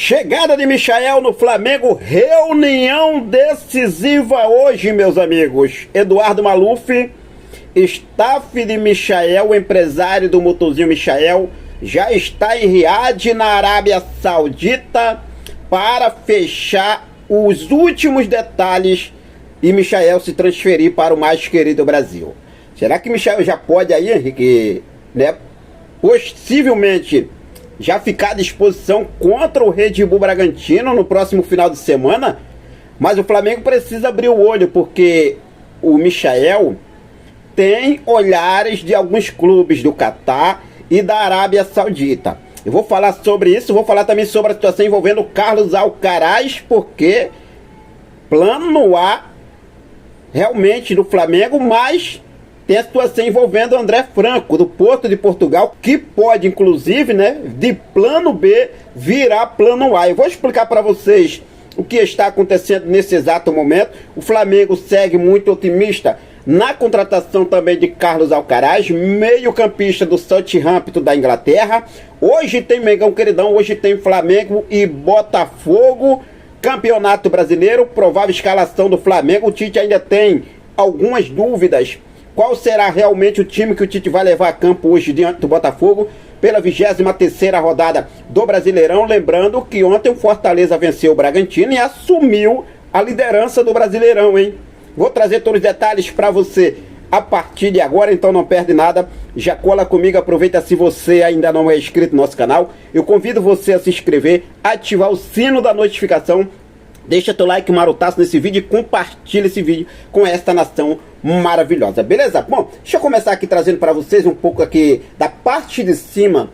Chegada de Michael no Flamengo, reunião decisiva hoje, meus amigos. Eduardo Maluf, staff de Michael, empresário do motorzinho Michael, já está em Riad, na Arábia Saudita, para fechar os últimos detalhes e Michael se transferir para o mais querido Brasil. Será que Michael já pode aí, Henrique, possivelmente já ficar à disposição contra o Red Bull Bragantino no próximo final de semana? Mas o Flamengo precisa abrir o olho, porque o Michael tem olhares de alguns clubes do Catar e da Arábia Saudita. Eu vou falar sobre isso, vou falar também sobre a situação envolvendo o Carlos Alcaraz, porque plano A realmente do Flamengo, mas tem a situação envolvendo o André Franco, do Porto de Portugal, que pode, inclusive, de plano B virar plano A. Eu vou explicar para vocês o que está acontecendo nesse exato momento. O Flamengo segue muito otimista na contratação também de Carlos Alcaraz, meio-campista do Southampton da Inglaterra. Hoje tem Mengão queridão, hoje tem Flamengo e Botafogo. Campeonato Brasileiro, provável escalação do Flamengo. O Tite ainda tem algumas dúvidas. Qual será realmente o time que o Tite vai levar a campo hoje diante do Botafogo pela 23ª rodada do Brasileirão? Lembrando que ontem o Fortaleza venceu o Bragantino e assumiu a liderança do Brasileirão, hein? Vou trazer todos os detalhes para você a partir de agora, então não perde nada. Já cola comigo, aproveita. Se você ainda não é inscrito no nosso canal, eu convido você a se inscrever, ativar o sino da notificação. Deixa teu like marotaço nesse vídeo e compartilha esse vídeo com esta nação maravilhosa, beleza? Bom, deixa eu começar aqui trazendo para vocês um pouco aqui da parte de cima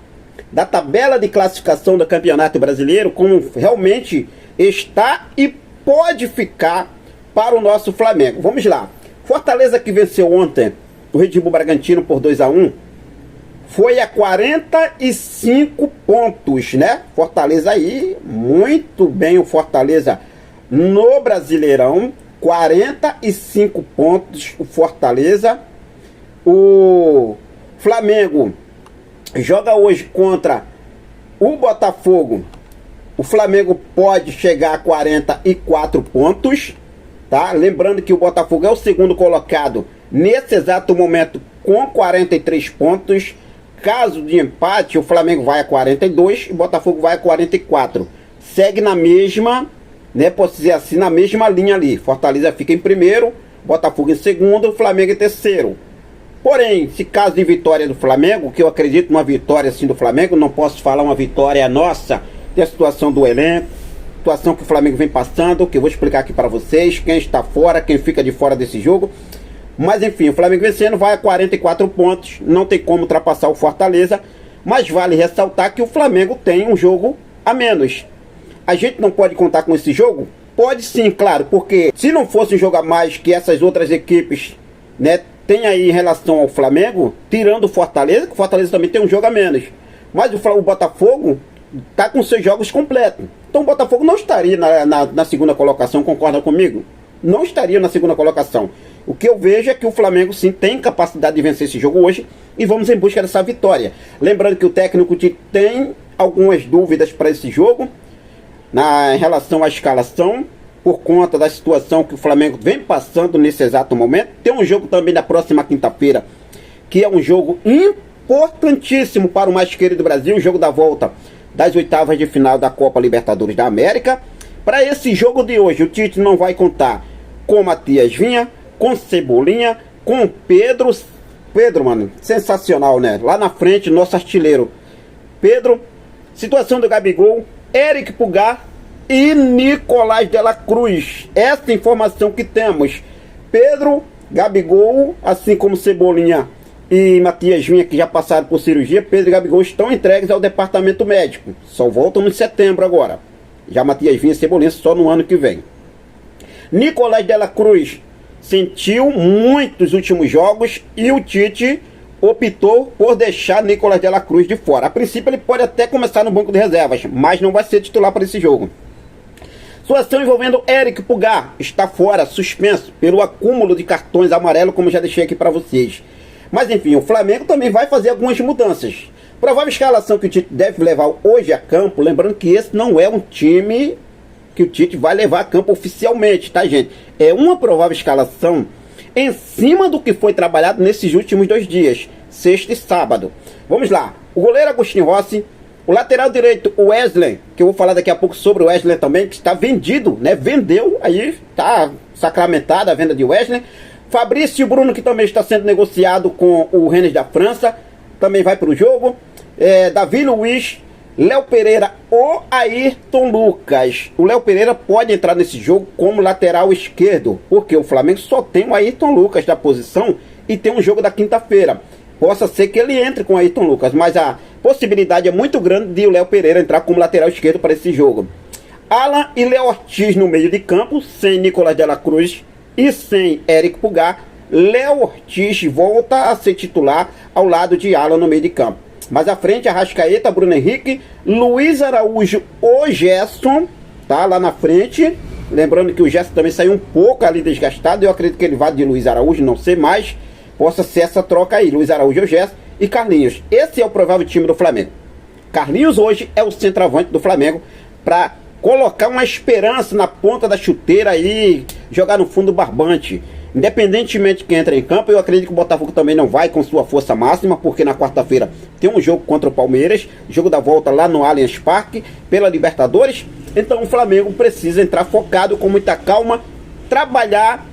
da tabela de classificação do Campeonato Brasileiro, como realmente está e pode ficar para o nosso Flamengo. Vamos lá. Fortaleza, que venceu ontem o Red Bull Bragantino por 2-1, foi a 45 pontos, né? Fortaleza aí, muito bem o Fortaleza no Brasileirão, 45 pontos o Fortaleza. O Flamengo joga hoje contra o Botafogo. O Flamengo pode chegar a 44 pontos, tá? Lembrando que o Botafogo é o segundo colocado nesse exato momento com 43 pontos. Caso de empate, o Flamengo vai a 42 e o Botafogo vai a 44. Segue na mesma, posso dizer assim, na mesma linha ali. Fortaleza fica em primeiro, Botafogo em segundo, Flamengo em terceiro. Porém, se caso de vitória do Flamengo, que eu acredito numa vitória assim do Flamengo, não posso falar uma vitória nossa, tem a situação do elenco, situação que o Flamengo vem passando, que eu vou explicar aqui para vocês, quem está fora, quem fica de fora desse jogo. Mas enfim, o Flamengo vencendo vai a 44 pontos, não tem como ultrapassar o Fortaleza, mas vale ressaltar que o Flamengo tem um jogo a menos. A gente não pode contar com esse jogo? Pode sim, claro, porque se não fosse um jogo a mais que essas outras equipes, tem aí em relação ao Flamengo, tirando o Fortaleza, que o Fortaleza também tem um jogo a menos, mas o Botafogo está com seus jogos completos. Então o Botafogo não estaria na segunda colocação, concorda comigo? Não estaria na segunda colocação. O que eu vejo é que o Flamengo sim tem capacidade de vencer esse jogo hoje e vamos em busca dessa vitória. Lembrando que o técnico tem algumas dúvidas para esse jogo em relação à escalação, por conta da situação que o Flamengo vem passando nesse exato momento. Tem um jogo também da próxima quinta-feira, que é um jogo importantíssimo para o mais querido Brasil, o jogo da volta das oitavas de final da Copa Libertadores da América. Para esse jogo de hoje, o Tite não vai contar com Matias Vinha, com Cebolinha, com Pedro, mano, sensacional, lá na frente, nosso artilheiro Pedro. Situação do Gabigol, Eric Pulgar e Nicolás de la Cruz. Essa informação que temos. Pedro, Gabigol, assim como Cebolinha e Matias Vinha, que já passaram por cirurgia, Pedro e Gabigol estão entregues ao departamento médico. Só voltam em setembro agora. Já Matias Vinha e Cebolinha só no ano que vem. Nicolás de la Cruz sentiu muitos últimos jogos e o Tite optou por deixar Nicolás de la Cruz de fora. A princípio ele pode até começar no banco de reservas, mas não vai ser titular para esse jogo. Situação envolvendo Eric Pulgar, está fora, suspenso pelo acúmulo de cartões amarelos, como já deixei aqui para vocês. Mas enfim, o Flamengo também vai fazer algumas mudanças. Provável escalação que o Tite deve levar hoje a campo, lembrando que esse não é um time que o Tite vai levar a campo oficialmente, tá, gente? É uma provável escalação em cima do que foi trabalhado nesses últimos 2 dias, sexta e sábado. Vamos lá. O goleiro Agostinho Rossi, o lateral direito Wesley, que eu vou falar daqui a pouco sobre o Wesley também, que está vendido, né? Vendeu, aí tá sacramentada a venda de Wesley. Fabrício Bruno, que também está sendo negociado com o Rennes da França, também vai para o jogo. Davi Luiz, Léo Pereira ou Ayrton Lucas. O Léo Pereira pode entrar nesse jogo como lateral esquerdo, porque o Flamengo só tem o Ayrton Lucas da posição e tem um jogo da quinta-feira. Possa ser que ele entre com o Ayrton Lucas, mas a possibilidade é muito grande de o Léo Pereira entrar como lateral esquerdo para esse jogo. Alan e Léo Ortiz no meio de campo, sem Nicolás de la Cruz e sem Eric Pulgar. Léo Ortiz volta a ser titular ao lado de Alan no meio de campo. Mais à frente, Arrascaeta, Bruno Henrique, Luiz Araújo, o Gerson, tá lá na frente. Lembrando que o Gerson também saiu um pouco ali desgastado. Eu acredito que ele vá de Luiz Araújo, não sei mais. Possa ser essa troca aí, Luiz Araújo, o Gerson e Carlinhos. Esse é o provável time do Flamengo. Carlinhos hoje é o centroavante do Flamengo para colocar uma esperança na ponta da chuteira e jogar no fundo barbante. Independentemente de quem entra em campo, eu acredito que o Botafogo também não vai com sua força máxima, porque na quarta-feira tem um jogo contra o Palmeiras, jogo da volta lá no Allianz Parque, pela Libertadores. Então o Flamengo precisa entrar focado, com muita calma, trabalhar,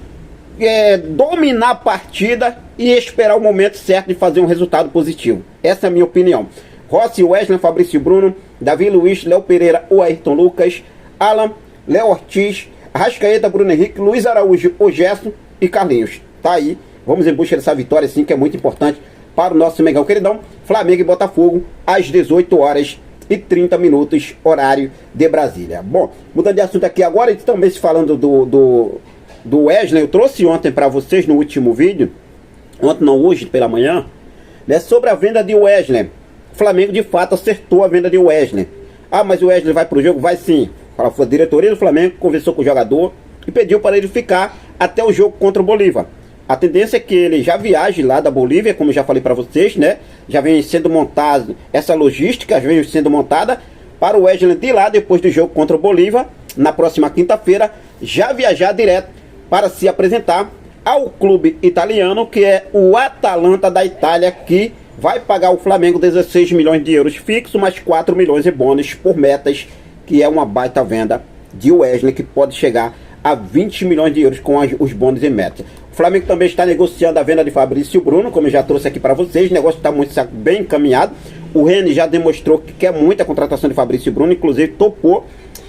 dominar a partida e esperar o momento certo de fazer um resultado positivo. Essa é a minha opinião. Rossi, Wesley, Fabrício Bruno, Davi Luiz, Léo Pereira ou Ayrton Lucas, Alan, Léo Ortiz, Arrascaeta, Bruno Henrique, Luiz Araújo, o Gerson e Carlinhos. Tá aí, vamos em busca dessa vitória sim, que é muito importante para o nosso Mengão queridão. Flamengo e Botafogo às 18 horas e 30 minutos, horário de Brasília. Bom, mudando de assunto aqui agora, e também se falando do Wesley, eu trouxe ontem para vocês no último vídeo, ontem não, hoje pela manhã, né, sobre a venda de Wesley. O Flamengo de fato acertou a venda de Wesley. Ah, mas o Wesley vai pro jogo? Vai sim. A diretoria do Flamengo conversou com o jogador e pediu para ele ficar até o jogo contra o Bolívar. A tendência é que ele já viaje lá da Bolívia, como eu já falei para vocês, né? Já vem sendo montado, essa logística vem sendo montada para o Wesley de lá, depois do jogo contra o Bolívar, na próxima quinta-feira, já viajar direto para se apresentar ao clube italiano, que é o Atalanta da Itália, que vai pagar o Flamengo 16 milhões de euros fixo, mais 4 milhões de bônus por metas, que é uma baita venda de Wesley, que pode chegar a 20 milhões de euros com os bônus e metas. O Flamengo também está negociando a venda de Fabrício Bruno, como eu já trouxe aqui para vocês. O negócio está muito bem encaminhado. O Rennes já demonstrou que quer muito a contratação de Fabrício Bruno, inclusive topou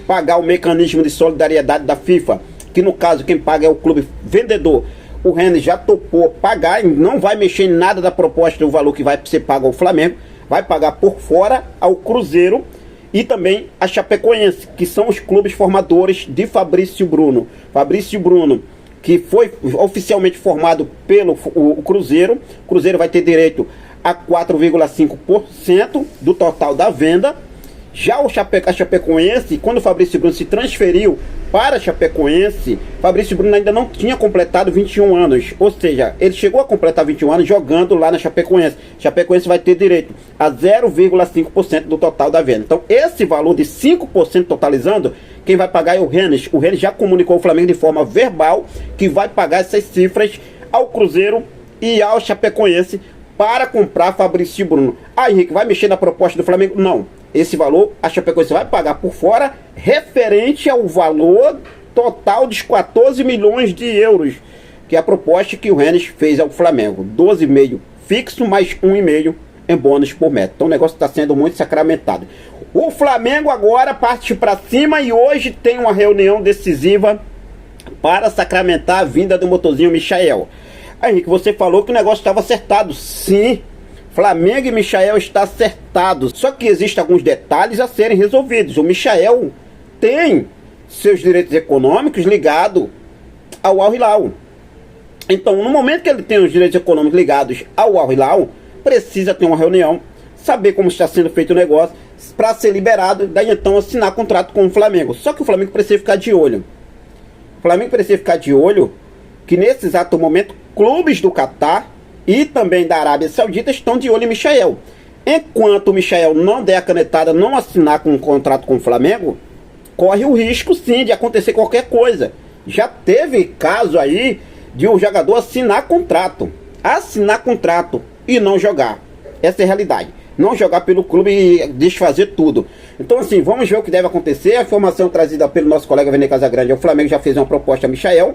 pagar o mecanismo de solidariedade da FIFA, que no caso quem paga é o clube vendedor. O Rennes já topou pagar e não vai mexer em nada da proposta do valor que vai ser pago ao Flamengo. Vai pagar por fora ao Cruzeiro e também a Chapecoense, que são os clubes formadores de Fabrício Bruno. Fabrício Bruno, que foi oficialmente formado pelo o Cruzeiro. O Cruzeiro vai ter direito a 4,5% do total da venda. Já a Chapecoense, quando o Fabrício Bruno se transferiu para a Chapecoense, Fabrício Bruno ainda não tinha completado 21 anos. Ou seja, ele chegou a completar 21 anos jogando lá na Chapecoense. Chapecoense vai ter direito a 0,5% do total da venda. Então, esse valor de 5% totalizando, quem vai pagar é o Rennes. O Rennes já comunicou ao Flamengo de forma verbal que vai pagar essas cifras ao Cruzeiro e ao Chapecoense para comprar Fabrício Bruno. Ah, Henrique, vai mexer na proposta do Flamengo? Não. Esse valor a Chapecoense vai pagar por fora, referente ao valor total dos 14 milhões de euros, que é a proposta que o Rennes fez ao Flamengo. 12,5 fixo, mais 1,5 em bônus por metro. Então o negócio está sendo muito sacramentado. O Flamengo agora parte para cima e hoje tem uma reunião decisiva para sacramentar a vinda do motorzinho Michael. Aí, Henrique, você falou que o negócio estava acertado. Sim, Flamengo e Michael está acertado. Só que existem alguns detalhes a serem resolvidos. O Michael tem seus direitos econômicos ligados ao Al Hilal. Então, no momento que ele tem os direitos econômicos ligados ao Al Hilal, precisa ter uma reunião, saber como está sendo feito o negócio, para ser liberado, daí então assinar contrato com o Flamengo. Só que o Flamengo precisa ficar de olho. O Flamengo precisa ficar de olho que nesse exato momento, clubes do Catar e também da Arábia Saudita estão de olho em Michael. Enquanto o Michael não der a canetada, não assinar com um contrato com o Flamengo, corre o risco sim de acontecer qualquer coisa. Já teve caso aí de um jogador assinar contrato e não jogar. Essa é a realidade. Não jogar pelo clube e desfazer tudo. Então assim, vamos ver o que deve acontecer. A informação trazida pelo nosso colega Vene Casagrande, o Flamengo já fez uma proposta a Michael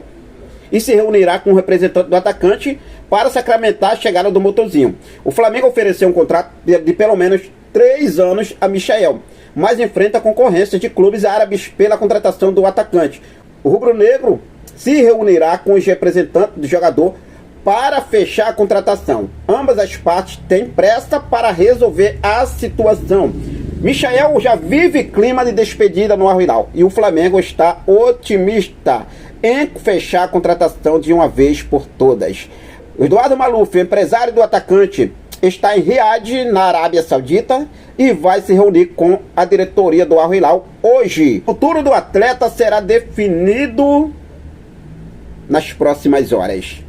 e se reunirá com o representante do atacante para sacramentar a chegada do motorzinho. O Flamengo ofereceu um contrato de pelo menos 3 anos a Michael, mas enfrenta a concorrência de clubes árabes pela contratação do atacante. O rubro-negro se reunirá com os representantes do jogador para fechar a contratação. Ambas as partes têm pressa para resolver a situação. Michael já vive clima de despedida no Al Hilal e o Flamengo está otimista em fechar a contratação de uma vez por todas. O Eduardo Maluf, empresário do atacante, está em Riad, na Arábia Saudita, e vai se reunir com a diretoria do Al Hilal hoje. O futuro do atleta será definido nas próximas horas.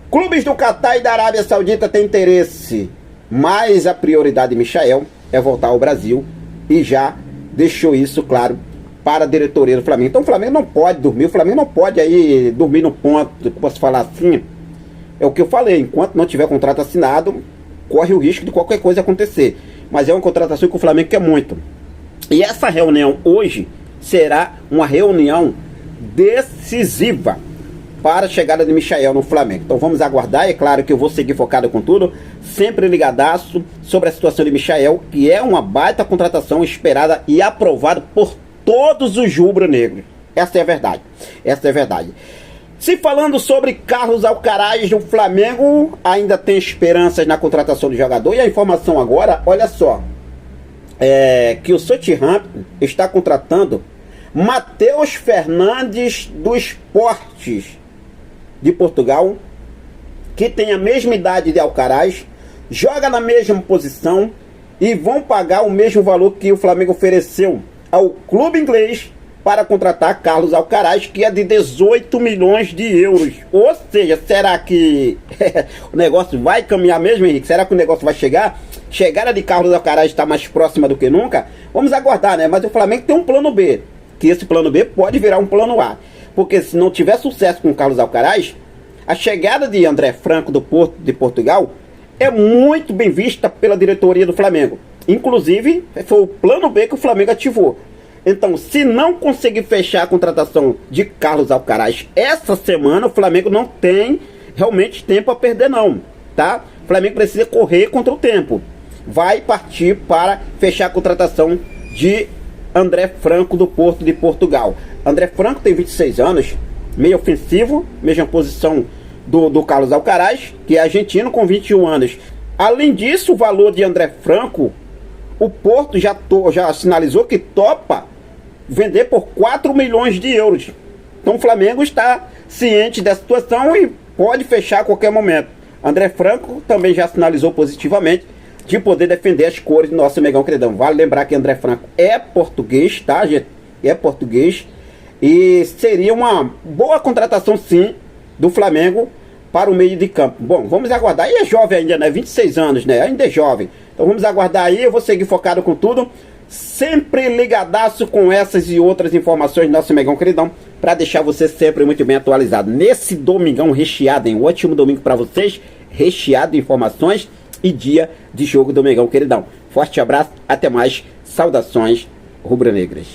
Clubes do Catar e da Arábia Saudita têm interesse, mas a prioridade de Michael é voltar ao Brasil e já deixou isso claro para a diretoria do Flamengo. Então o Flamengo não pode dormir, o Flamengo não pode aí dormir no ponto, posso falar assim. É o que eu falei, enquanto não tiver contrato assinado, corre o risco de qualquer coisa acontecer. Mas é uma contratação que o Flamengo quer muito. E essa reunião hoje será uma reunião decisiva para a chegada de Michael no Flamengo. Então vamos aguardar, é claro que eu vou seguir focado com tudo, sempre ligadaço sobre a situação de Michael, que é uma baita contratação esperada e aprovada por todos os rubro-negros. Essa é a verdade. Essa é a verdade. Se falando sobre Carlos Alcaraz do Flamengo, ainda tem esperanças na contratação do jogador. E a informação agora, olha só, que o Southampton está contratando Matheus Fernandes do Esportes de Portugal, que tem a mesma idade de Alcaraz, joga na mesma posição e vão pagar o mesmo valor que o Flamengo ofereceu ao clube inglês para contratar Carlos Alcaraz, que é de 18 milhões de euros. Ou seja, será que o negócio vai caminhar mesmo, Henrique? Será que o negócio vai chegar? Chegada de Carlos Alcaraz está mais próxima do que nunca? Vamos aguardar, né? Mas o Flamengo tem um plano B, que esse plano B pode virar um plano A. Porque se não tiver sucesso com o Carlos Alcaraz, a chegada de André Franco do Porto de Portugal é muito bem vista pela diretoria do Flamengo. Inclusive, foi o plano B que o Flamengo ativou. Então, se não conseguir fechar a contratação de Carlos Alcaraz essa semana, o Flamengo não tem realmente tempo a perder não, tá? O Flamengo precisa correr contra o tempo. Vai partir para fechar a contratação de André Franco do Porto de Portugal. André Franco tem 26 anos, meio ofensivo, mesma posição do Carlos Alcaraz, que é argentino com 21 anos. Além disso, o valor de André Franco, o Porto já sinalizou que topa vender por 4 milhões de euros. Então o Flamengo está ciente da situação e pode fechar a qualquer momento. André Franco também já sinalizou positivamente de poder defender as cores do nosso Megão Queridão. Vale lembrar que André Franco é português, tá, gente? É português. E seria uma boa contratação, sim, do Flamengo para o meio de campo. Bom, vamos aguardar. E é jovem ainda, né? 26 anos, né? Ainda é jovem. Então vamos aguardar aí. Eu vou seguir focado com tudo. Sempre ligadaço com essas e outras informações do nosso Megão Queridão, para deixar você sempre muito bem atualizado. Nesse domingão recheado, hein? Um ótimo domingo para vocês, recheado de informações e dia de jogo do Megão Queridão. Forte abraço, até mais. Saudações rubro-negras.